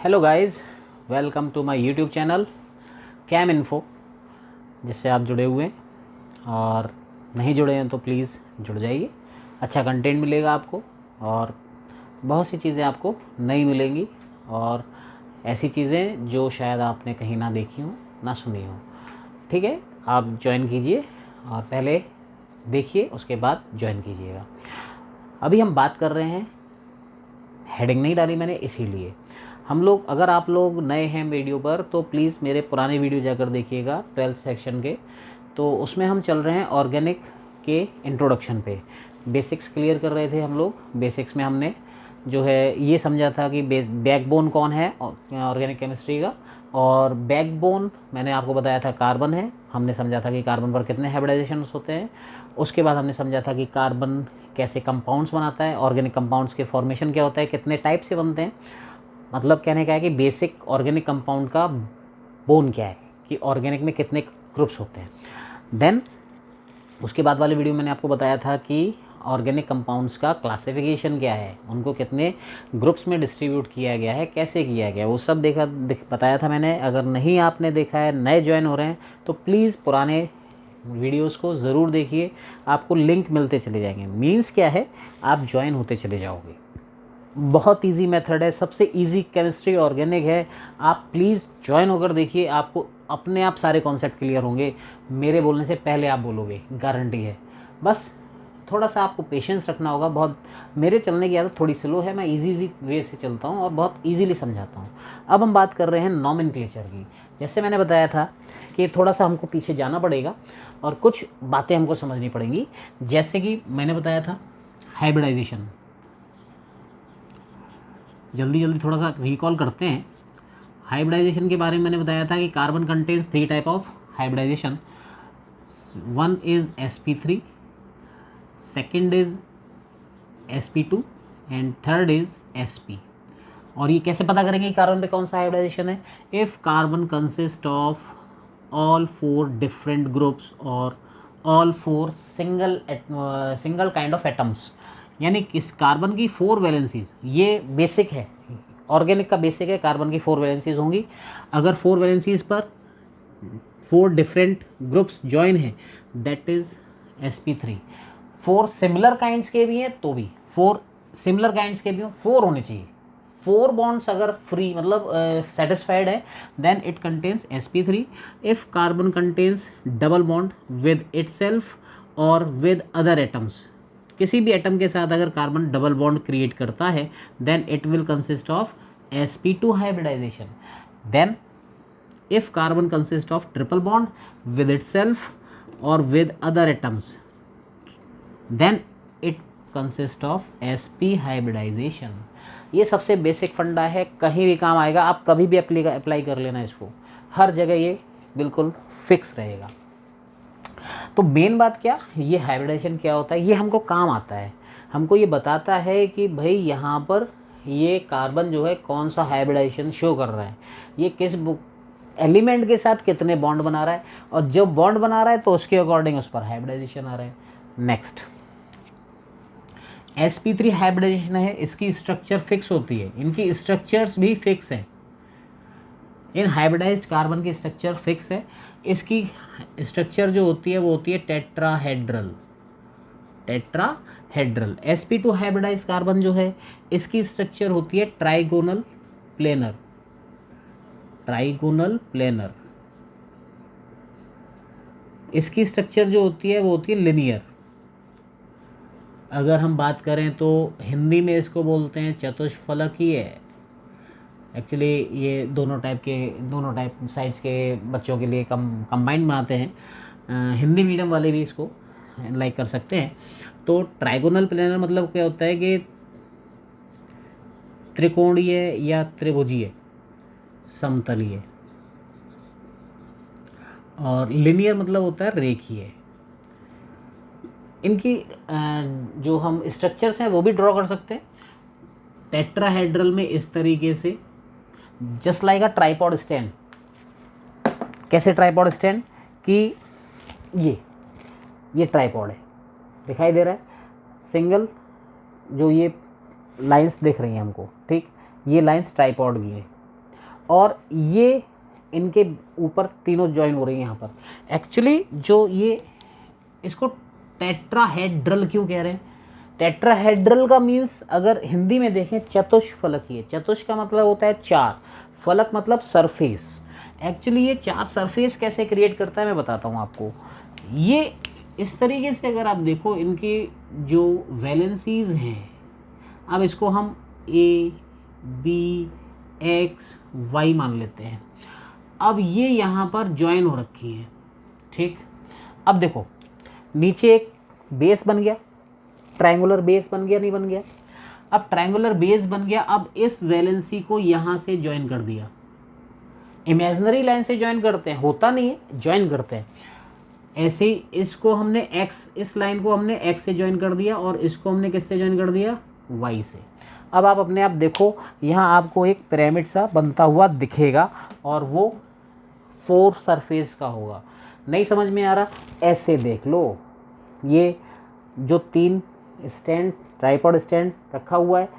Hello guys, welcome to my YouTube channel Cam Info, जिससे आप जुड़े हुए हैं और नहीं जुड़े हैं तो प्लीज़ जुड़ जाइए। अच्छा कंटेंट मिलेगा आपको और बहुत सी चीज़ें आपको नई मिलेंगी और ऐसी चीज़ें जो शायद आपने कहीं ना देखी हो ना सुनी हो। ठीक है, आप ज्वाइन कीजिए और पहले देखिए, उसके बाद ज्वाइन कीजिएगा। अभी हम बात कर रहे हैं, हेडिंग नहीं डाली मैंने इसीलिए। हम लोग, अगर आप लोग नए हैं वीडियो पर तो प्लीज़ मेरे पुराने वीडियो जाकर देखिएगा 12th सेक्शन के। तो उसमें हम चल रहे हैं ऑर्गेनिक के इंट्रोडक्शन पे। बेसिक्स क्लियर कर रहे थे हम लोग। बेसिक्स में हमने जो है ये समझा था कि बैकबोन कौन है ऑर्गेनिक केमिस्ट्री का, और बैकबोन मैंने आपको बताया था कार्बन है। हमने समझा था कि कार्बन पर कितने हाइब्रिडाइजेशन होते हैं। उसके बाद हमने समझा था कि कार्बन कैसे कंपाउंड्स बनाता है, ऑर्गेनिक कंपाउंड्स के फॉर्मेशन क्या होता है, कितने टाइप से बनते हैं। मतलब कहने का है कि बेसिक ऑर्गेनिक कंपाउंड का बोन क्या है, कि ऑर्गेनिक में कितने ग्रुप्स होते हैं। देन उसके बाद वाले वीडियो मैंने आपको बताया था कि ऑर्गेनिक कंपाउंड्स का क्लासिफिकेशन क्या है, उनको कितने ग्रुप्स में डिस्ट्रीब्यूट किया गया है, कैसे किया गया, वो सब बताया था मैंने। अगर नहीं आपने देखा है, नए ज्वाइन हो रहे हैं, तो प्लीज़ पुराने वीडियोस को ज़रूर देखिए। आपको लिंक मिलते चले जाएंगे। मीन्स क्या है, आप ज्वाइन होते चले जाओगे। बहुत इजी मेथड है, सबसे इजी केमिस्ट्री ऑर्गेनिक है। आप प्लीज़ ज्वाइन होकर देखिए, आपको अपने आप सारे कॉन्सेप्ट क्लियर होंगे। मेरे बोलने से पहले आप बोलोगे, गारंटी है। बस थोड़ा सा आपको पेशेंस रखना होगा। बहुत मेरे चलने की आदत थोड़ी स्लो है, मैं इजी वे से चलता हूँ और बहुत इजीली समझाता हूँ। अब हम बात कर रहे हैं नॉमेनक्लेचर की। जैसे मैंने बताया था कि थोड़ा सा हमको पीछे जाना पड़ेगा और कुछ बातें हमको समझनी पड़ेंगी। जैसे कि मैंने बताया था हाइब्रिडाइजेशन, जल्दी जल्दी थोड़ा सा रिकॉल करते हैं। हाइब्रिडाइजेशन के बारे में मैंने बताया था कि carbon contains 3 type of hybridisation. One is sp3, second is sp2 and third is sp। और ये कैसे पता करेंगे कि कार्बन पे कौन सा हाइब्रिडाइजेशन है? If carbon consist of all 4 different groups और all 4 single kind of atoms, यानी किस कार्बन की 4 वैलेंसीज, ये बेसिक है। ऑर्गेनिक का बेसिक है, कार्बन की 4 वैलेंसीज होंगी। अगर 4 वैलेंसीज पर 4 डिफरेंट ग्रुप्स ज्वाइन है, that is sp3। 4 similar kinds के भी हैं तो भी, 4 सिमिलर काइंड्स के भी हो, 4 होने चाहिए। 4 बॉन्ड्स अगर फ्री मतलब सेटिस्फाइड है, then it contains sp3। If carbon contains double bond with itself और विद अदर एटम्स, किसी भी एटम के साथ अगर कार्बन डबल बॉन्ड क्रिएट करता है, then it will consist of sp2 hybridisation. Then if carbon consists of triple bond with itself or with other atoms, then it consists of sp hybridization। ये सबसे basic फंडा है, कहीं भी काम आएगा। आप कभी भी अप्लाई कर लेना इसको, हर जगह ये बिल्कुल फिक्स रहेगा। तो मेन बात क्या, ये हाइब्रिडाइजेशन क्या होता है, ये हमको काम आता है। हमको ये बताता है कि भाई यहाँ पर ये कार्बन जो है कौन सा हाइब्रिडाइजेशन शो कर रहा है, ये किस एलिमेंट के साथ कितने बॉन्ड बना रहा है, और जब बॉन्ड बना रहा है तो उसके अकॉर्डिंग उस पर हाइब्रिडाइजेशन आ रहा है। नेक्स्ट sp3 हाइब्रिडाइजेशन है, इसकी स्ट्रक्चर फिक्स होती है, इनकी स्ट्रक्चर्स भी फिक्स है। इन हाइब्रिडाइज्ड कार्बन की स्ट्रक्चर फिक्स है। इसकी स्ट्रक्चर जो होती है वो होती है टेट्राहेड्रल। sp2 हाइब्रिडाइज कार्बन जो है, इसकी स्ट्रक्चर होती है ट्राइगोनल प्लेनर। इसकी स्ट्रक्चर जो होती है वो होती है लिनियर। अगर हम बात करें तो हिंदी में इसको बोलते हैं चतुष्फलकीय। एक्चुअली ये दोनों टाइप साइड्स के बच्चों के लिए कंबाइंड बनाते हैं। हिंदी मीडियम वाले भी इसको लाइक कर सकते हैं। तो ट्राइगोनल प्लेनर मतलब क्या होता है कि त्रिकोणीय या त्रिभुजीय, समतलीय। और लिनियर मतलब होता है रेखीय। इनकी जो हम स्ट्रक्चर्स हैं वो भी ड्रॉ कर सकते हैं टेट्राहेड्रल में इस तरीके से, जस्ट लाइक अ ट्राइपॉड स्टैंड। कैसे ट्राइपॉड स्टैंड, कि ये ट्राइपॉड है, दिखाई दे रहा है सिंगल, जो ये लाइंस दिख रही हैं हमको, ठीक, ये लाइंस ट्राइपॉड की है। और ये इनके ऊपर तीनों ज्वाइन हो रही हैं यहाँ पर। एक्चुअली जो ये इसको टेट्राहेड्रल क्यों कह रहे हैं? टेट्राहेड्रल का मीन्स अगर हिंदी में देखें चतुष्फलकीय। चतुष का मतलब होता है चार, फलक मतलब सरफेस। एक्चुअली ये चार सरफेस कैसे क्रिएट करता है मैं बताता हूँ आपको। ये इस तरीके से अगर आप देखो इनकी जो वैलेंसीज हैं, अब इसको हम ए बी एक्स वाई मान लेते हैं। अब ये यहाँ पर ज्वाइन हो रखी हैं, ठीक। अब देखो नीचे एक बेस बन गया, ट्रायंगुलर बेस बन गया, नहीं बन गया? अब ट्रायंगुलर बेस बन गया, अब इस वैलेंसी को यहाँ से ज्वाइन कर दिया। इमेजिनरी लाइन से ज्वाइन करते हैं, होता नहीं है, ज्वाइन करते हैं। ऐसे ही इसको हमने x, इस लाइन को हमने x से ज्वाइन कर दिया और इसको हमने किससे ज्वाइन कर दिया? y से। अब आप अपने आप देखो यहाँ आपको एक पिरामिड सा बनता हुआ दिखेगा और वो 4 सरफेस का होगा। नहीं समझ में आ रहा? ऐसे देख लो, ये जो 3 स्टैंड, ट्राइपॉड स्टैंड रखा हुआ है,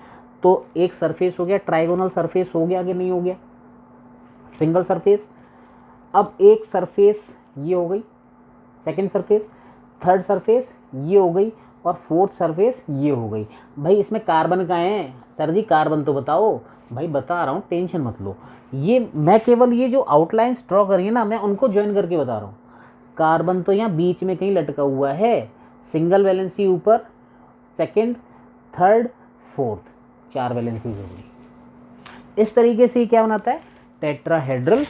तो एक सरफेस हो गया, ट्राइगोनल सरफेस हो गया कि नहीं हो गया? Single surface. अब एक सरफेस ये हो गई, सेकंड सरफेस, थर्ड सरफेस ये हो गई और फोर्थ सरफेस ये हो गई। भाई इसमें कार्बन कहाँ है? सर जी कार्बन तो बताओ। भाई बता रहा हूँ, टेंशन मत लो। ये मैं केवल ये जो आउटलाइंस ड्रॉ करिए ना, मैं उनको ज्वाइन करके बता रहा हूँ। कार्बन तो यहाँ बीच में कहीं लटका हुआ है, सिंगल वैलेंसी ऊपर, सेकंड, थर्ड, फोर्थ, 4 वैलेंसी हो गई। इस तरीके से क्या बनाता है? टेट्राहेड्रल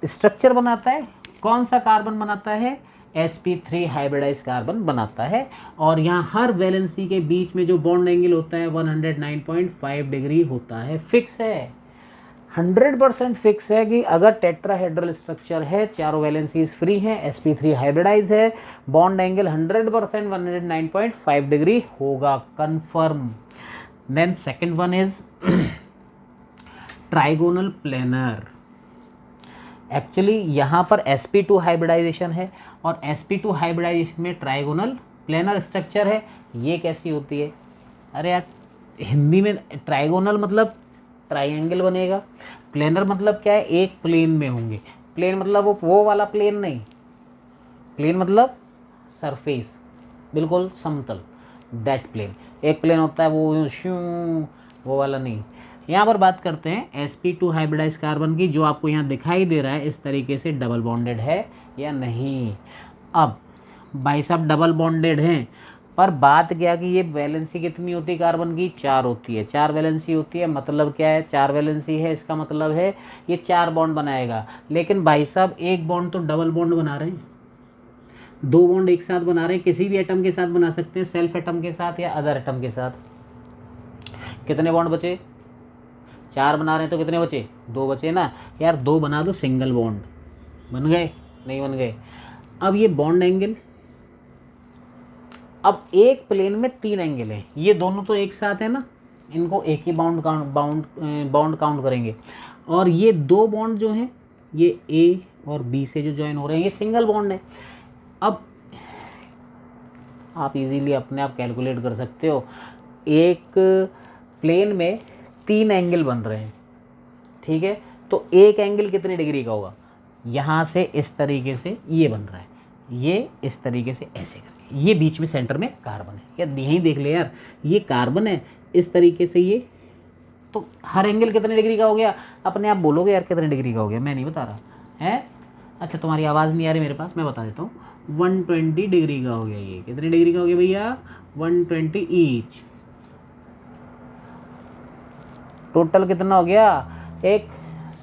स्ट्रक्चर बनाता है। कौन सा कार्बन बनाता है? sp3 हाइब्रिडाइज कार्बन बनाता है। और यहाँ हर वैलेंसी के बीच में जो बॉन्ड एंगल होता है 109.5 डिग्री होता है। फिक्स है, 100% फिक्स है कि अगर टेट्राहेड्रल स्ट्रक्चर है, चारों वैलेंसीज फ्री हैं, sp3 हाइब्रिडाइज है, बॉन्ड एंगल 100% 109.5 डिग्री होगा, confirm. Then second one is trigonal planar. Actually यहाँ पर sp2 हाइब्रिडाइजेशन है और sp2 हाइब्रिडाइजेशन में ट्राइगोनल प्लेनर स्ट्रक्चर है। ये कैसी होती है? अरे यार हिंदी में ट्राइगोनल मतलब ट्राइंगल बनेगा, प्लेनर मतलब क्या है? एक प्लेन में होंगे। प्लेन मतलब वो वाला प्लेन नहीं, प्लेन मतलब सरफेस, बिल्कुल समतल, दैट प्लेन। एक प्लेन होता है वो वाला नहीं। यहाँ पर बात करते हैं sp2 हाइब्रिडाइज कार्बन की, जो आपको यहाँ दिखाई दे रहा है इस तरीके से डबल बॉन्डेड है या नहीं। अब भाई साहब डबल बॉन्डेड हैं, पर बात क्या कि ये वैलेंसी कितनी होती है कार्बन की? 4 होती है। 4 वैलेंसी होती है, मतलब क्या है? 4 वैलेंसी है, इसका मतलब है ये 4 बॉन्ड बनाएगा। लेकिन भाई साहब एक बॉन्ड तो डबल बॉन्ड बना रहे हैं, 2 बॉन्ड एक साथ बना रहे हैं, किसी भी एटम के साथ बना सकते हैं, सेल्फ एटम के साथ या अदर एटम के साथ। कितने बॉन्ड बचे? 4 बना रहे हैं तो कितने बचे? 2 बचे ना यार। 2 बना दो, सिंगल बॉन्ड बन गए, नहीं बन गए? अब ये बॉन्ड एंगल, अब एक प्लेन में 3 एंगल हैं, ये दोनों तो एक साथ है ना, इनको एक ही बॉन्ड काउंट करेंगे। और ये 2 बॉन्ड जो हैं ये ए और बी से जो ज्वाइन हो रहे हैं, ये सिंगल बॉन्ड है। अब आप इजीली अपने आप कैलकुलेट कर सकते हो, एक प्लेन में 3 एंगल बन रहे हैं, ठीक है? तो एक एंगल कितने डिग्री का होगा? यहाँ से इस तरीके से ये बन रहा है, ये इस तरीके से ऐसे करके, ये बीच में सेंटर में कार्बन है यार, यहीं देख ले यार, ये कार्बन है इस तरीके से ये, तो हर एंगल कितने डिग्री का हो गया? अपने आप बोलोगे यार कितने डिग्री का हो गया, मैं नहीं बता रहा है। अच्छा तुम्हारी आवाज़ नहीं आ रही मेरे पास, मैं बता देता हूँ, 120 डिग्री का हो गया। ये कितने डिग्री का हो गया भैया? 120 ईच। टोटल कितना हो गया? एक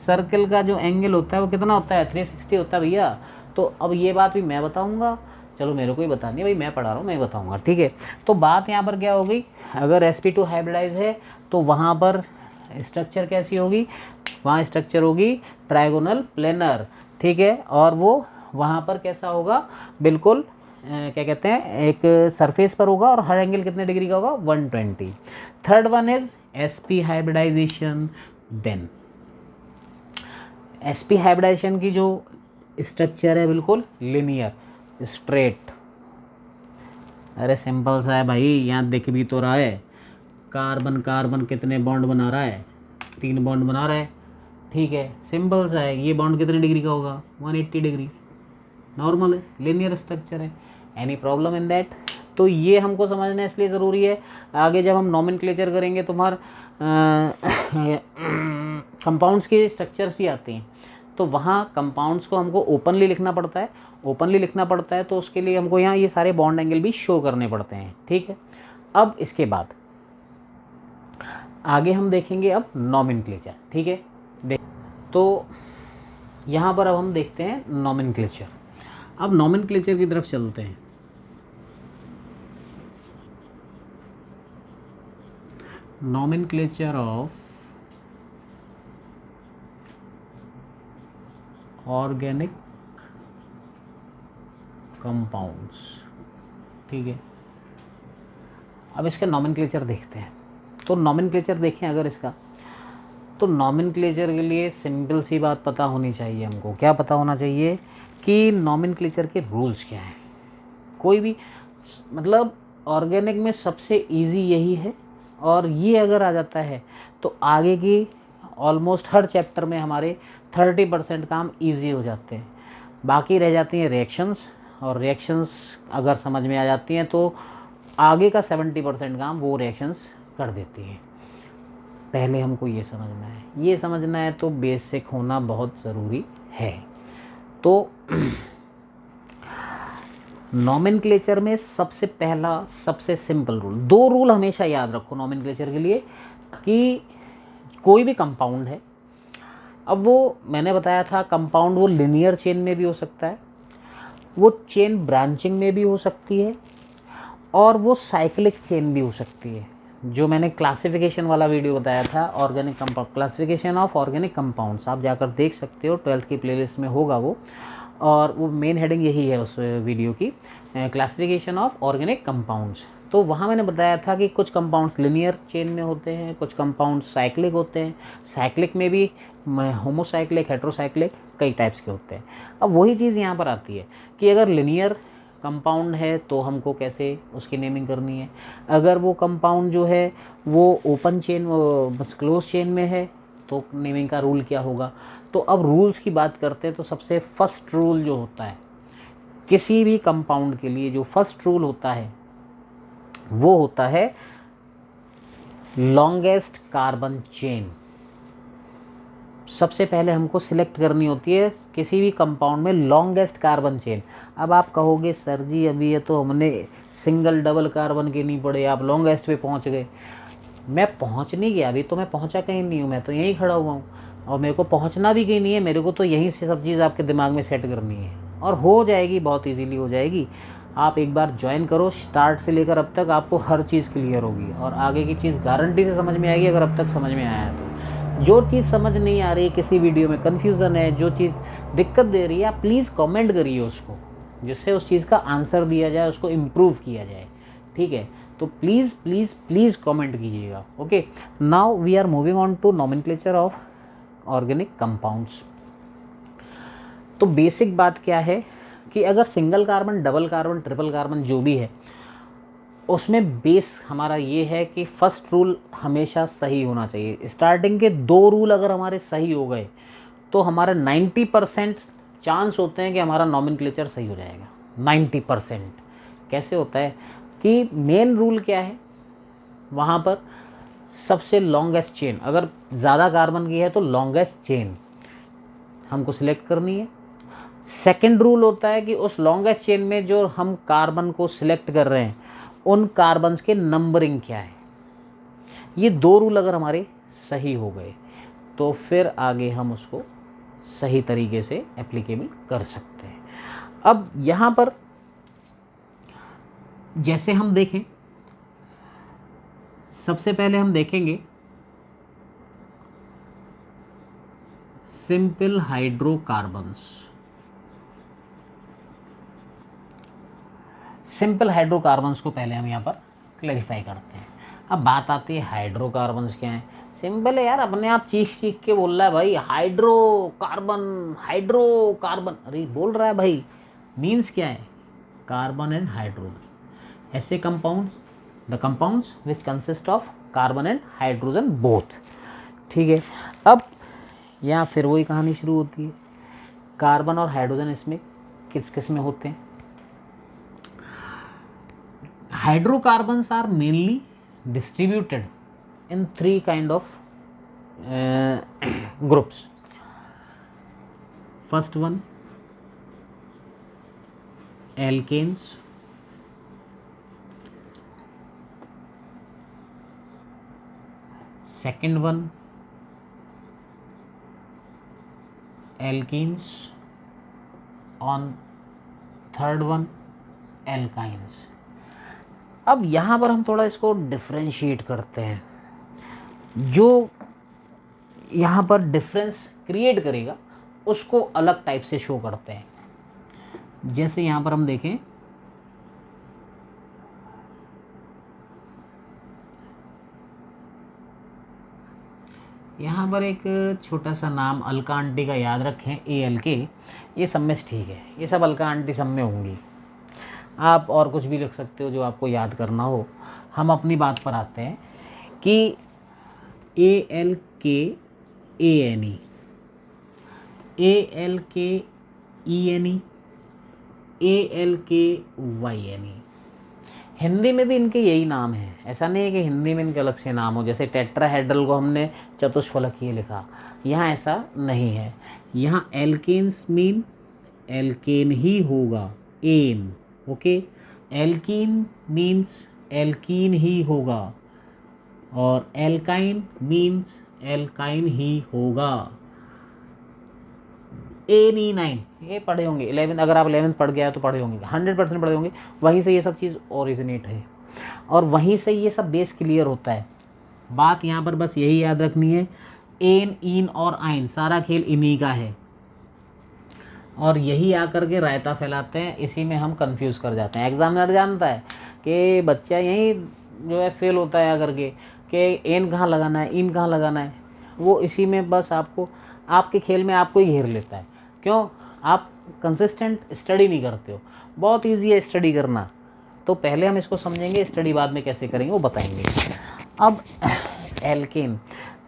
सर्कल का जो एंगल होता है वो कितना होता है? 360 होता है भैया। तो अब ये बात भी मैं बताऊंगा, चलो मेरे को ही बतानी है भाई, मैं पढ़ा रहा हूँ, मैं बताऊंगा, ठीक है? तो बात यहाँ पर क्या हो गई, अगर sp2 हाइब्रिडाइज है तो वहाँ पर स्ट्रक्चर कैसी होगी? वहाँ स्ट्रक्चर होगी ट्राइगोनल प्लेनर, ठीक है? और वो वहाँ पर कैसा होगा? बिल्कुल क्या कहते हैं, एक सरफेस पर होगा और हर एंगल कितने डिग्री का होगा? 120। Third one is sp hybridisation. Then sp hybridisation की जो स्ट्रक्चर है बिल्कुल लिनियर स्ट्रेट। अरे सिंपल सा है भाई, यहाँ दिख भी तो रहा है, कार्बन कार्बन कितने बॉन्ड बना रहा है? 3 बॉन्ड बना रहा है, ठीक है, सिंपल सा है। ये बॉन्ड कितने डिग्री का होगा, 180 डिग्री, नॉर्मल है, लीनियर स्ट्रक्चर है। Any problem in that? तो ये हमको समझना इसलिए ज़रूरी है, आगे जब हम नॉमेनक्लेचर करेंगे तो हमारे कंपाउंड्स के स्ट्रक्चर्स भी आते हैं, तो वहाँ कंपाउंड्स को हमको ओपनली लिखना पड़ता है। ओपनली लिखना पड़ता है तो उसके लिए हमको यहाँ ये सारे बॉन्ड एंगल भी शो करने पड़ते हैं, ठीक है। अब इसके बाद आगे हम देखेंगे अब नॉमेनक्लेचर, ठीक है। तो यहाँ पर अब हम देखते हैं नॉमेनक्लेचर। अब नॉमेनक्लेचर की तरफ चलते हैं। नॉमेनक्लेचर ऑफ ऑर्गेनिक कंपाउंड्स, ठीक है। अब इसका नॉमेनक्लेचर देखते हैं। तो नॉमेनक्लेचर देखें अगर इसका, तो नॉमेनक्लेचर के लिए सिंपल सी बात पता होनी चाहिए हमको। क्या पता होना चाहिए कि नॉमेनक्लेचर के रूल्स क्या हैं। कोई भी मतलब ऑर्गेनिक में सबसे इजी यही है, और ये अगर आ जाता है तो आगे की ऑलमोस्ट हर चैप्टर में हमारे 30% काम इजी हो जाते हैं। बाकी रह जाती हैं रिएक्शंस, और रिएक्शंस अगर समझ में आ जाती हैं तो आगे का 70% काम वो रिएक्शंस कर देती हैं। पहले हमको ये समझना है, ये समझना है तो बेसिक होना बहुत ज़रूरी है। तो नॉमेनक्लेचर में सबसे पहला सबसे सिंपल रूल, 2 रूल हमेशा याद रखो नॉमेनक्लेचर के लिए, कि कोई भी कंपाउंड है, अब वो मैंने बताया था कंपाउंड वो लिनियर चेन में भी हो सकता है, वो चेन ब्रांचिंग में भी हो सकती है, और वो साइक्लिक चेन भी हो सकती है। जो मैंने क्लासिफिकेशन वाला वीडियो बताया था, organic compound, classification of organic compounds, आप जाकर देख सकते हो, 12th की प्लेलिस्ट में होगा वो, और वो मेन हेडिंग यही है उस वीडियो की, क्लासिफिकेशन ऑफ ऑर्गेनिक कंपाउंड्स। तो वहाँ मैंने बताया था कि कुछ कंपाउंड्स लिनियर चेन में होते हैं, कुछ कंपाउंड्स साइक्लिक होते हैं। साइक्लिक में भी होमोसाइक्लिक, हेट्रोसाइक्लिक, कई टाइप्स के होते हैं। अब वही चीज़ यहाँ पर आती है कि अगर लिनियर कंपाउंड है तो हमको कैसे उसकी नेमिंग करनी है, अगर वो कंपाउंड जो है वो ओपन चेन क्लोज चेन में है तो नेमिंग का रूल क्या होगा। तो अब रूल्स की बात करते हैं, तो सबसे फर्स्ट रूल जो होता है किसी भी कंपाउंड के लिए, जो फर्स्ट रूल होता है वो होता है लॉन्गेस्ट कार्बन चेन। सबसे पहले हमको सिलेक्ट करनी होती है किसी भी कंपाउंड में लॉन्गेस्ट कार्बन चेन। अब आप कहोगे सर जी अभी ये तो हमने सिंगल डबल कार्बन की नहीं पड़े, आप लॉन्गेस्ट पे पहुंच गए। मैं पहुंच नहीं गया, अभी तो मैं पहुंचा कहीं नहीं हूँ, मैं तो यहीं खड़ा हुआ हूँ, और मेरे को पहुंचना भी कहीं नहीं है, मेरे को तो यहीं से सब चीज़ आपके दिमाग में सेट करनी है, और हो जाएगी, बहुत ईजीली हो जाएगी। आप एक बार ज्वाइन करो, स्टार्ट से लेकर अब तक आपको हर चीज़ क्लियर होगी, और आगे की चीज़ गारंटी से समझ में आएगी अगर अब तक समझ में आया है तो। जो चीज़ समझ नहीं आ रही, किसी वीडियो में कन्फ्यूज़न है, जो चीज़ दिक्कत दे रही है, आप प्लीज़ कमेंट करिए उसको, जिससे उस चीज़ का आंसर दिया जाए, उसको इम्प्रूव किया जाए, ठीक है। तो प्लीज़ प्लीज़ प्लीज़ कमेंट कीजिएगा। Okay, now we are moving on to nomenclature of organic compounds. तो बेसिक बात क्या है कि अगर single carbon, double carbon, triple carbon जो भी है, उसमें बेस हमारा ये है कि फर्स्ट रूल हमेशा सही होना चाहिए। स्टार्टिंग के 2 रूल अगर हमारे सही हो गए तो हमारा 90% चांस होते हैं कि हमारा नॉमेनक्लेचर सही हो जाएगा। 90% कैसे होता है कि मेन रूल क्या है, वहाँ पर सबसे लॉन्गेस्ट चेन, अगर ज़्यादा कार्बन की है तो लॉन्गेस्ट चेन हमको सिलेक्ट करनी है। सेकंड रूल होता है कि उस लॉन्गेस्ट चेन में जो हम कार्बन को सिलेक्ट कर रहे हैं उन कार्बन्स के नंबरिंग क्या है। ये 2 रूल अगर हमारे सही हो गए तो फिर आगे हम उसको सही तरीके से एप्लीकेबल कर सकते हैं। अब यहाँ पर जैसे हम देखें, सबसे पहले हम देखेंगे सिंपल हाइड्रोकार्बन्स। सिंपल हाइड्रोकार्बन्स को पहले हम यहाँ पर क्लैरिफाई करते हैं। अब बात आती है हाइड्रोकार्बन्स क्या है। सिंपल है यार, अपने आप चीख चीख के बोल रहा है भाई हाइड्रोकार्बन हाइड्रोकार्बन, अरे बोल रहा है भाई, मीन्स क्या है, कार्बन एंड हाइड्रोजन। ऐसे compounds, the compounds which consist of carbon and hydrogen both, ठीक है। अब या फिर वही कहानी शुरू होती है। कार्बन और हाइड्रोजन इसमें किस किस में होते हैं? Hydrocarbons are mainly distributed in 3 kind of groups. First one, alkanes. Second one, alkenes. On third one, alkynes. अब यहाँ पर हम थोड़ा इसको डिफ्रेंशिएट करते हैं। जो यहाँ पर डिफरेंस क्रिएट करेगा उसको अलग टाइप से शो करते हैं। जैसे यहाँ पर हम देखें, यहाँ पर एक छोटा सा नाम अलका आंटी का याद रखें, ALK। ये सब में ठीक है, ये सब अलका आंटी सब में होंगी। आप और कुछ भी लिख सकते हो जो आपको याद करना हो। हम अपनी बात पर आते हैं कि ALKANE, ALKENE, ALKYNE। हिंदी में भी इनके यही नाम है। ऐसा नहीं है कि हिंदी में इनके अलग से नाम हो। जैसे टेट्राहेड्रल को हमने चतुष्फलकीय लिखा, यहाँ ऐसा नहीं है। यहाँ एल्केन्स मीन एल्केन ही होगा, N. Okay, alkene means alkene ही होगा, और एल्काइन मीन्स एल्काइन ही होगा। ANE9 ये पढ़े होंगे 11, अगर आप 11th पढ़ गया तो पढ़े होंगे, 100% पढ़े होंगे। वहीं से ये सब चीज़ ओरिजिनेट है और वहीं से ये सब बेस क्लियर होता है। बात यहाँ पर बस यही याद रखनी है, एन, इन और आइन सारा खेल इन्हीं का है और यही आकर के रायता फैलाते हैं। इसी में हम कंफ्यूज कर जाते हैं। एग्जामिनर जानता है कि बच्चा यही जो है फेल होता है आकर के कि एन कहाँ लगाना है, इन कहाँ लगाना है। वो इसी में बस आपको, आपके खेल में आपको ही घेर लेता है। क्यों? आप कंसिस्टेंट स्टडी नहीं करते हो। बहुत ईजी है स्टडी करना, तो पहले हम इसको समझेंगे, स्टडी बाद में कैसे करेंगे वो बताएंगे। अब alkane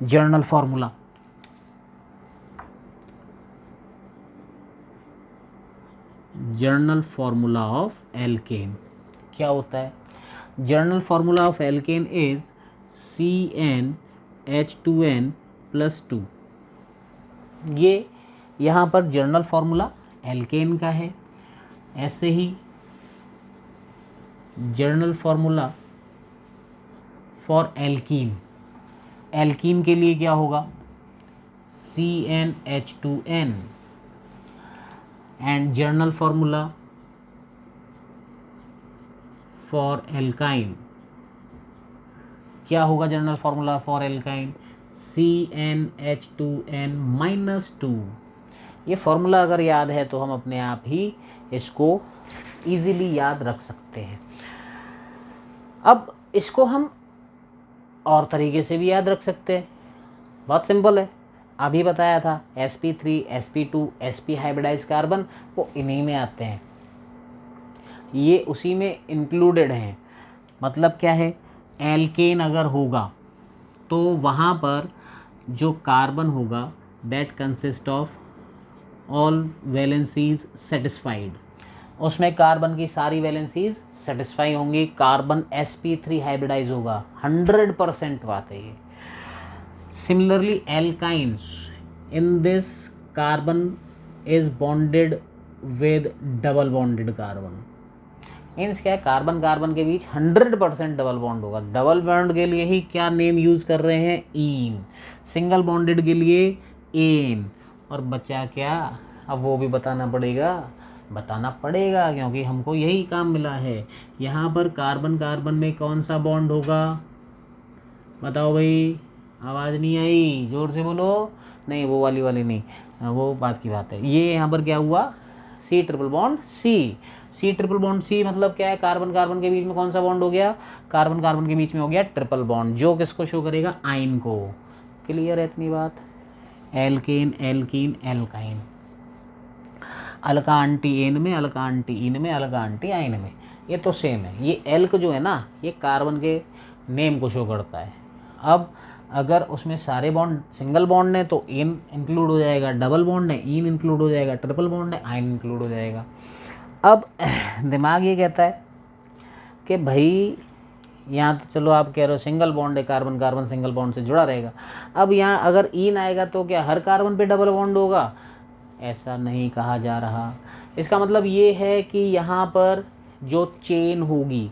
general formula, general formula of alkane क्या होता है? General formula of alkane is CnH2n+2। ये यहाँ पर जर्नल फार्मूला एल्केन का है। ऐसे ही general formula for alkene, alkene के लिए क्या होगा? CnH2n। And general formula for alkyne क्या होगा? General formula for alkyne CnH2n-2। ये फार्मूला अगर याद है तो हम अपने आप ही इसको इजीली याद रख सकते हैं। अब इसको हम और तरीके से भी याद रख सकते हैं, बहुत सिंपल है। अभी बताया था sp3, sp2, sp hybridise carbon वो इन्हीं में आते हैं, ये उसी में इंक्लूडेड हैं। मतलब क्या है? एल्केन अगर होगा तो वहाँ पर जो कार्बन होगा that consist of all valencies satisfied, उसमें कार्बन की सारी वैलेंसीज सेटिस्फाई होंगी। कार्बन sp3 हाइब्रिडाइज होगा, 100% बात है ये। Similarly alkynes, in this carbon is bonded with double bonded carbon. Means क्या है? कार्बन कार्बन के बीच 100% डबल बॉन्ड होगा। डबल बॉन्ड के लिए ही क्या नेम यूज़ कर रहे हैं? ईन। सिंगल बॉन्डेड के लिए एन। और बचा क्या? अब वो भी बताना पड़ेगा क्योंकि हमको यही काम मिला है। यहाँ पर कार्बन कार्बन में कौन सा बॉन्ड होगा? बताओ भाई, आवाज़ नहीं आई, ज़ोर से बोलो। नहीं, वो वाली नहीं, वो बात की बात है। ये यहाँ पर क्या हुआ? C triple bond C। C triple bond C मतलब क्या है? कार्बन कार्बन के बीच में कौन सा बॉन्ड हो गया? कार्बन कार्बन के बीच में हो गया ट्रिपल बॉन्ड, जो किसको शो करेगा? आइन को। क्लियर है इतनी बात? Alkane, alkene, alkyne. Alka aunty N में, अलका आंटी इन में, अलका आंटी आइन में, ये तो सेम है। ये एल्क जो है ना, ये कार्बन के नेम को शो करता है। अब अगर उसमें सारे बॉन्ड सिंगल बॉन्ड है तो एन इंक्लूड हो जाएगा, डबल बॉन्ड है इन इंक्लूड हो जाएगा, ट्रिपल बॉन्ड है आइन इंक्लूड हो जाएगा। अब दिमाग ये कहता है कि भाई यहाँ तो चलो आप कह रहे हो सिंगल बॉन्ड है, कार्बन कार्बन सिंगल बॉन्ड से जुड़ा रहेगा। अब यहाँ अगर इन आएगा तो क्या हर कार्बन पे डबल बॉन्ड होगा? ऐसा नहीं कहा जा रहा। इसका मतलब ये है कि यहाँ पर जो चेन होगी,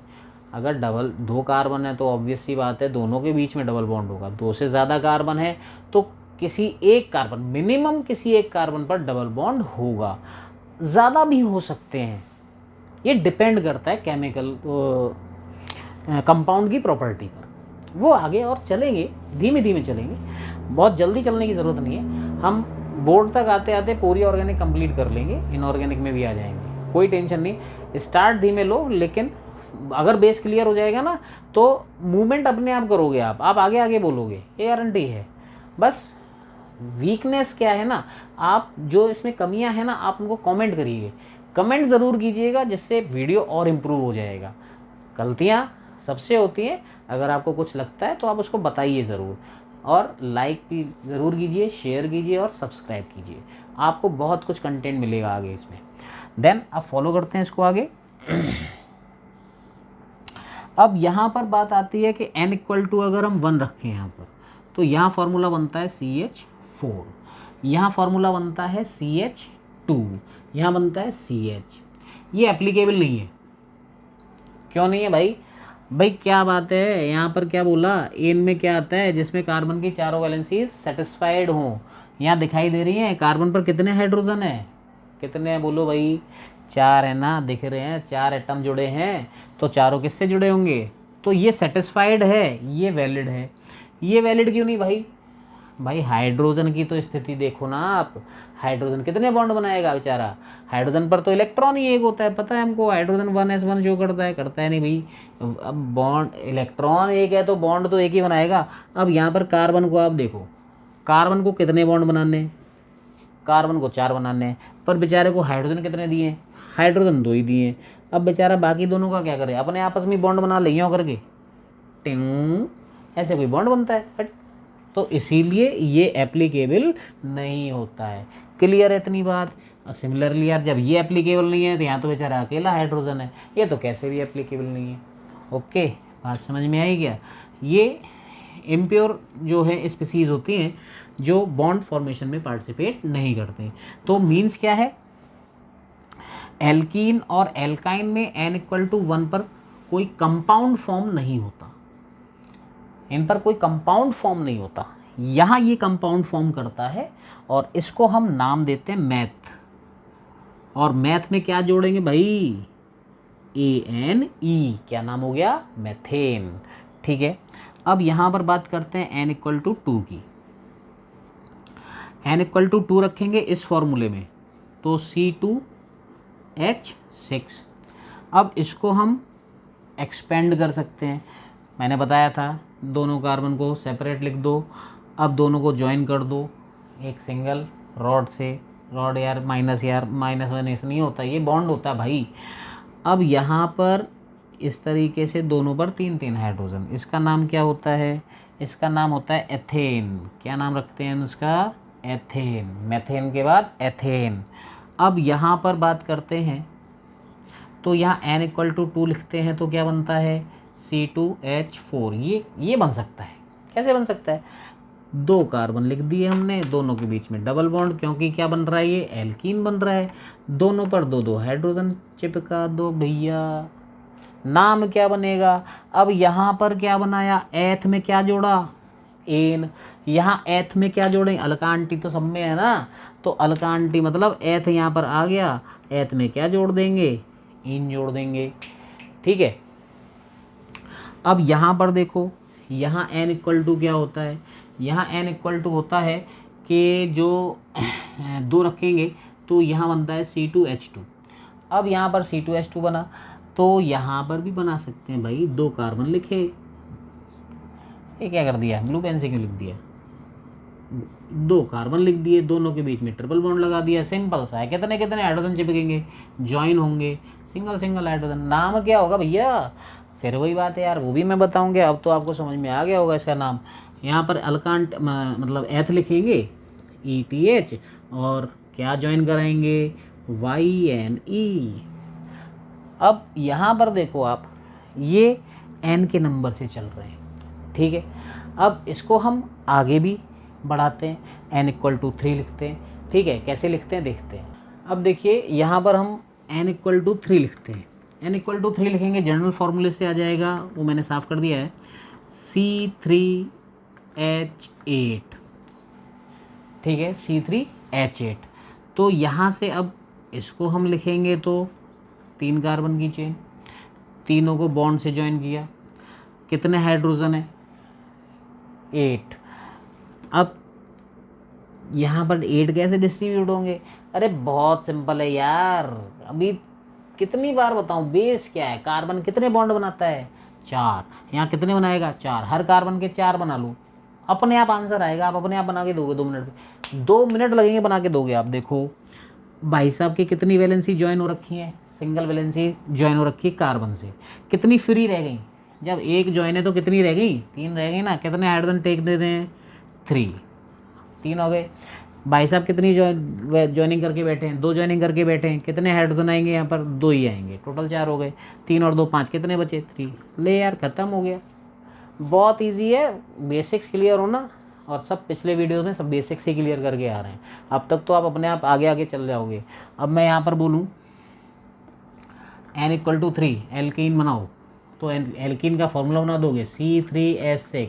अगर डबल 2 कार्बन है तो ऑब्वियस सी बात है दोनों के बीच में डबल बॉन्ड होगा। 2 से ज़्यादा कार्बन है तो किसी एक कार्बन, मिनिमम किसी एक कार्बन पर डबल बॉन्ड होगा, ज़्यादा भी हो सकते हैं। ये डिपेंड करता है केमिकल कंपाउंड की प्रॉपर्टी पर। वो आगे और चलेंगे, धीमे धीमे चलेंगे, बहुत जल्दी चलने की ज़रूरत नहीं है। हम बोर्ड तक आते आते पूरी ऑर्गेनिक कंप्लीट कर लेंगे, इनऑर्गेनिक में भी आ जाएंगे, कोई टेंशन नहीं। स्टार्ट धीमे लो, लेकिन अगर बेस क्लियर हो जाएगा ना तो मूवमेंट अपने आप करोगे, आप आगे आगे बोलोगे, ये गारंटी है। बस वीकनेस क्या है ना, आप जो इसमें कमियां हैं ना आप उनको कमेंट करिए, कमेंट ज़रूर कीजिएगा, जिससे वीडियो और इम्प्रूव हो जाएगा। गलतियां सबसे होती हैं, अगर आपको कुछ लगता है तो आप उसको बताइए ज़रूर, और लाइक भी ज़रूर कीजिए, शेयर कीजिए और सब्सक्राइब कीजिए। आपको बहुत कुछ कंटेंट मिलेगा आगे इसमें। देन अब फॉलो करते हैं इसको आगे। अब यहाँ पर बात आती है कि n इक्वल टू अगर हम 1 रखें यहाँ पर, तो यहाँ फार्मूला बनता है CH4, यहाँ फार्मूला बनता है CH2, यहाँ बनता है CH। ये एप्लीकेबल नहीं है। क्यों नहीं है भाई? भाई क्या बात है, यहाँ पर क्या बोला, एन में क्या आता है, जिसमें कार्बन की चारों वैलेंसीज सेटिस्फाइड हों। यहाँ दिखाई दे रही है कार्बन पर कितने हाइड्रोजन है, कितने हैं बोलो भाई? 4 है ना, दिख रहे हैं 4 एटम जुड़े हैं, तो चारों किससे जुड़े होंगे? तो ये सेटिस्फाइड है, ये वैलिड है। ये वैलिड क्यों नहीं भाई? भाई हाइड्रोजन की तो स्थिति देखो ना आप, हाइड्रोजन कितने बॉन्ड बनाएगा बेचारा? हाइड्रोजन पर तो इलेक्ट्रॉन ही एक होता है, पता है हमको। हाइड्रोजन 1s1 शो करता है, करता है नहीं भाई। अब बॉन्ड इलेक्ट्रॉन एक है तो बॉन्ड तो एक ही बनाएगा। अब यहाँ पर कार्बन को आप देखो, कार्बन को कितने बॉन्ड बनाने हैं? कार्बन को 4 बनाने हैं, पर बेचारे को हाइड्रोजन कितने दिए? हाइड्रोजन 2 ही दिए। अब बेचारा बाकी दोनों का क्या करे? अपने आपस में बॉन्ड बना ले यूँ करके, टिंग, ऐसे कोई बॉन्ड बनता है? बट तो इसीलिए ये एप्लीकेबल नहीं होता है। क्लियर है इतनी बात? सिमिलरली यार, जब ये एप्लीकेबल नहीं है तो यहाँ तो बेचारा अकेला हाइड्रोजन है, ये तो कैसे भी एप्लीकेबल नहीं है। ओके, बात समझ में आई क्या? ये इम्प्योर जो है स्पीसीज होती हैं जो बॉन्ड फॉर्मेशन में पार्टिसिपेट नहीं करते। तो मीन्स क्या है, एल्कीन और एल्काइन में n इक्वल टू 1 पर कोई कंपाउंड फॉर्म नहीं होता, इन पर कोई कंपाउंड फॉर्म नहीं होता। यहाँ ये कंपाउंड फॉर्म करता है और इसको हम नाम देते हैं मैथ। और मैथ में क्या जोड़ेंगे भाई? ANE, क्या नाम हो गया? मैथेन। ठीक है, अब यहाँ पर बात करते हैं n इक्वल टू 2 की। n इक्वल टू 2 रखेंगे इस फॉर्मूले में तो C2H6। अब इसको हम एक्सपेंड कर सकते हैं, मैंने बताया था दोनों कार्बन को सेपरेट लिख दो, अब दोनों को ज्वाइन कर दो एक सिंगल रॉड से। रॉड यार माइनस वन ऐसे नहीं होता, ये बॉन्ड होता है भाई। अब यहाँ पर इस तरीके से दोनों पर 3-3 हाइड्रोजन, इसका नाम क्या होता है? इसका नाम होता है एथेन। क्या नाम रखते हैं इसका? एथेन। मैथेन के बाद एथेन। अब यहाँ पर बात करते हैं तो यहाँ n इक्वल टू 2 लिखते हैं तो क्या बनता है? C2H4। ये बन सकता है। कैसे बन सकता है? 2 कार्बन लिख दिए हमने, दोनों के बीच में डबल बॉन्ड, क्योंकि क्या बन रहा है? ये एल्कीन बन रहा है। दोनों पर 2-2 हाइड्रोजन चिपका दो भैया, नाम क्या बनेगा? अब यहाँ पर क्या बनाया? एथ में क्या जोड़ा? एन। यहाँ एथ में क्या जोड़ें? अल्कांटी तो सब में है ना, तो अल्कांटी मतलब एथ यहाँ पर आ गया, एथ में क्या जोड़ देंगे? इन जोड़ देंगे। ठीक है, अब यहाँ पर देखो, यहाँ n इक्वल टू क्या होता है? यहाँ n इक्वल टू होता है कि जो 2 रखेंगे तो यहाँ बनता है C2H2। अब यहाँ पर C2H2 बना तो यहाँ पर भी बना सकते हैं भाई, 2 कार्बन लिखे। ये क्या कर दिया? ब्लू पेन से क्यों लिख दिया? 2 कार्बन लिख दिए, दोनों के बीच में ट्रिपल बॉन्ड लगा दिया, सिंपल सा है। कितने कितने हाइड्रोजन चिपकेंगे? ज्वाइन होंगे, सिंगल सिंगल हाइड्रोजन। नाम क्या होगा भैया? फिर वही बात है यार, वो भी मैं बताऊंगा। अब तो आपको समझ में आ गया होगा इसका नाम। यहाँ पर अल्कांट मतलब एथ लिखेंगे ETH, और क्या ज्वाइन कराएंगे YNE। अब यहाँ पर देखो आप, ये n के नंबर से चल रहे हैं, ठीक है। अब इसको हम आगे भी बढ़ाते हैं, n=3 लिखते हैं, ठीक है। कैसे लिखते हैं देखते हैं। अब देखिए यहाँ पर हम n=3 लिखते हैं। n=3 लिखेंगे, जनरल फार्मूले से आ जाएगा, वो मैंने साफ कर दिया है, C3H8, ठीक है, C3H8। तो यहाँ से अब इसको हम लिखेंगे तो 3 कार्बन की चेन, तीनों को बॉन्ड से ज्वाइन किया, कितने हाइड्रोजन है 8। अब यहाँ पर 8 कैसे डिस्ट्रीब्यूट होंगे, अरे बहुत सिंपल है यार, अभी कितनी बार बताऊँ, बेस क्या है, कार्बन कितने बॉन्ड बनाता है 4, यहाँ कितने बनाएगा 4, हर कार्बन के 4 बना लूँ, अपने आप आंसर आएगा, आप अपने आप बना के दोगे 2 मिनट में, 2 मिनट लगेंगे बना के दोगे आप। देखो भाई साहब की कितनी वैलेंसी ज्वाइन हो रखी है, सिंगल वैलेंसी ज्वाइन हो रखी है कार्बन से, कितनी फ्री रह गई, जब एक ज्वाइन है तो कितनी रह गई 3 रह गई ना, कितने हाइड्रोजन टेक देते हैं 3 हो गए। भाई साहब कितनी ज्वाइनिंग करके बैठे हैं, 2 ज्वाइनिंग करके बैठे हैं, कितने हाइड्रोजन आएंगे यहाँ पर 2 ही आएंगे, टोटल 4 हो गए, 3 और 2 5, कितने बचे 3, ले यार ख़त्म हो गया। बहुत ईजी है, बेसिक्स क्लियर होना, और सब पिछले वीडियोस में सब बेसिक्स ही क्लियर करके आ रहे हैं, अब तक तो आप अपने आप आगे आगे चल जाओगे। अब मैं यहाँ पर बोलूँ n=3 एल्कीन बनाओ, तो एल्कीन का फॉर्मूला बना दोगे C3H6,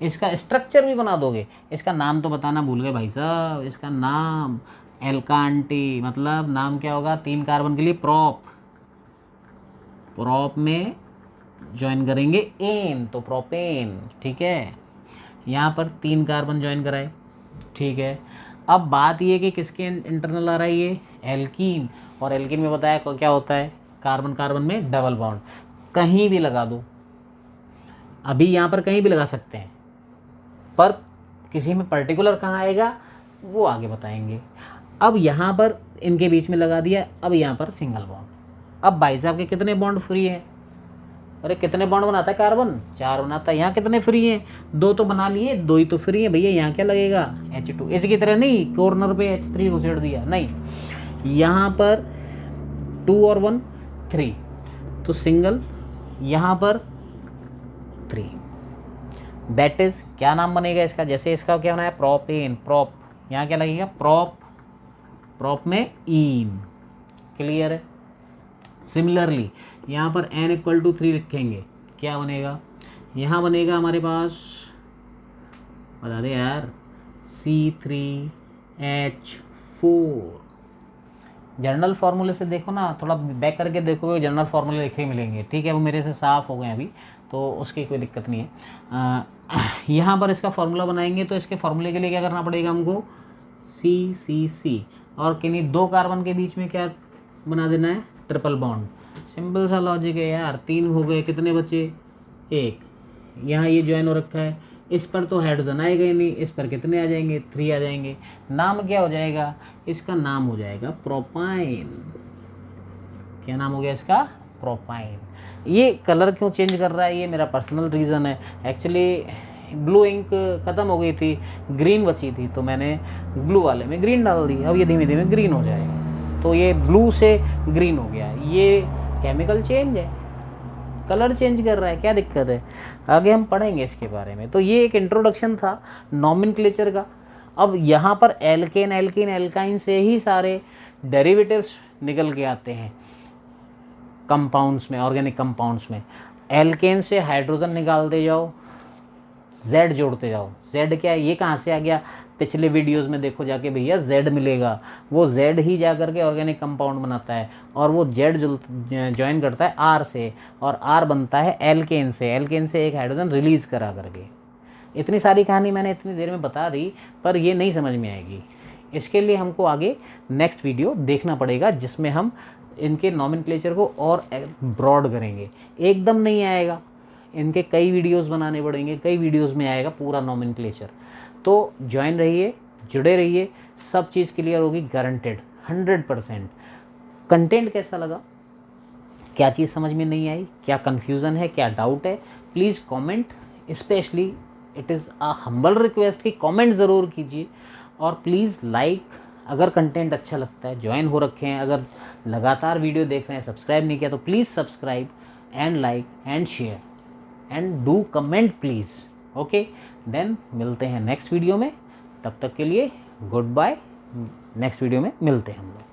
इसका स्ट्रक्चर भी बना दोगे, इसका नाम तो बताना भूल गए भाई साहब, इसका नाम एल्कांटी, मतलब नाम क्या होगा 3 कार्बन के लिए प्रोप में ज्वाइन करेंगे एन, तो प्रोपेन, ठीक है। यहाँ पर 3 कार्बन ज्वाइन कराए, ठीक है। अब बात ये कि किसके इंटरनल आ रहा है ये एल्कीन, और एल्कीन में बताया क्या होता है, कार्बन कार्बन में डबल बॉन्ड, कहीं भी लगा दो, अभी यहाँ पर कहीं भी लगा सकते हैं, पर किसी में पर्टिकुलर कहाँ आएगा वो आगे बताएंगे। अब यहाँ पर इनके बीच में लगा दिया, अब यहाँ पर सिंगल बॉन्ड। अब भाई साहब के कितने बॉन्ड फ्री हैं, अरे कितने बॉन्ड बनाता है कार्बन 4 बनाता है, यहाँ कितने फ्री हैं 2 तो बना लिए, 2 ही तो फ्री हैं भैया, यहाँ क्या लगेगा H2, इसकी तरह नहीं कॉर्नर पे H3 घुसेड़ दिया, नहीं, यहाँ पर 2 और 1 3, तो सिंगल, यहाँ पर 3, दैट इज क्या नाम बनेगा इसका, जैसे इसका क्या बनाया प्रोपेन, प्रोप, यहाँ क्या लगेगा प्रोप में ईन, क्लियर है। सिमिलरली यहाँ पर n=3 लिखेंगे, क्या बनेगा, यहाँ बनेगा हमारे पास, बता दे यार, C3H4। जनरल फार्मूले से देखो ना, थोड़ा बैक करके देखोगे जनरल फार्मूले लिखे मिलेंगे, ठीक है, वो मेरे से साफ़ हो गए अभी, तो उसकी कोई दिक्कत नहीं है। यहाँ पर इसका फार्मूला बनाएंगे, तो इसके फार्मूले के लिए क्या करना पड़ेगा हमको CCC, और किन्हीं 2 कार्बन के बीच में क्या बना देना है ट्रिपल बॉन्ड, सिंपल सा लॉजिक है यार। 3 हो गए, कितने बचे 1, यहाँ ये ज्वाइन हो रखा है, इस पर तो हाइड्रोजन आएगा ही नहीं, इस पर कितने आ जाएंगे 3 आ जाएंगे, नाम क्या हो जाएगा इसका, नाम हो जाएगा प्रोपाइन, क्या नाम हो गया इसका प्रोपाइन। ये कलर क्यों चेंज कर रहा है, ये मेरा पर्सनल रीज़न है, एक्चुअली ब्लू इंक ख़त्म हो गई थी, ग्रीन बची थी, तो मैंने ब्लू वाले में ग्रीन डाल दी, अब ये धीमे धीमे ग्रीन हो जाएगा, तो ये ब्लू से ग्रीन हो गया, ये केमिकल चेंज है, कलर चेंज कर रहा है, क्या दिक्कत है, आगे हम पढ़ेंगे इसके बारे में। तो ये एक इंट्रोडक्शन था नॉमेनक्लेचर का। अब यहाँ पर एल्केन एल्कीन एल्काइन से ही सारे डेरिवेटिव्स निकल के आते हैं कंपाउंड्स में, ऑर्गेनिक कंपाउंड्स में। एल्केन से हाइड्रोजन निकालते जाओ, Z जोड़ते जाओ, Z क्या है, ये कहाँ से आ गया, पिछले वीडियोस में देखो जाके भैया, Z मिलेगा, वो Z ही जा करके ऑर्गेनिक कंपाउंड बनाता है, और वो Z ज्वाइन करता है R से, और R बनता है एल्केन से, एल्केन से एक हाइड्रोजन रिलीज़ करा करके। इतनी सारी कहानी मैंने इतनी देर में बता दी, पर ये नहीं समझ में आएगी, इसके लिए हमको आगे नेक्स्ट वीडियो देखना पड़ेगा, जिसमें हम इनके नॉमेनक्लेचर को और ब्रॉड करेंगे। एकदम नहीं आएगा, इनके कई वीडियोस बनाने पड़ेंगे, कई वीडियोस में आएगा पूरा नॉमेनक्लेचर। तो ज्वाइन रहिए, जुड़े रहिए, सब चीज़ क्लियर होगी, गारंटेड 100%। कंटेंट कैसा लगा, क्या चीज़ समझ में नहीं आई, क्या कन्फ्यूज़न है, क्या डाउट है, please comment, specially it is a humble request कि कमेंट ज़रूर कीजिए, और प्लीज़ लाइक, अगर कंटेंट अच्छा लगता है, ज्वाइन हो रखे हैं, अगर लगातार वीडियो देख रहे हैं, सब्सक्राइब नहीं किया तो please subscribe and like and share and do comment please. Okay, then मिलते हैं नेक्स्ट वीडियो में, तब तक के लिए गुड बाय। नेक्स्ट वीडियो में मिलते हैं हम लोग।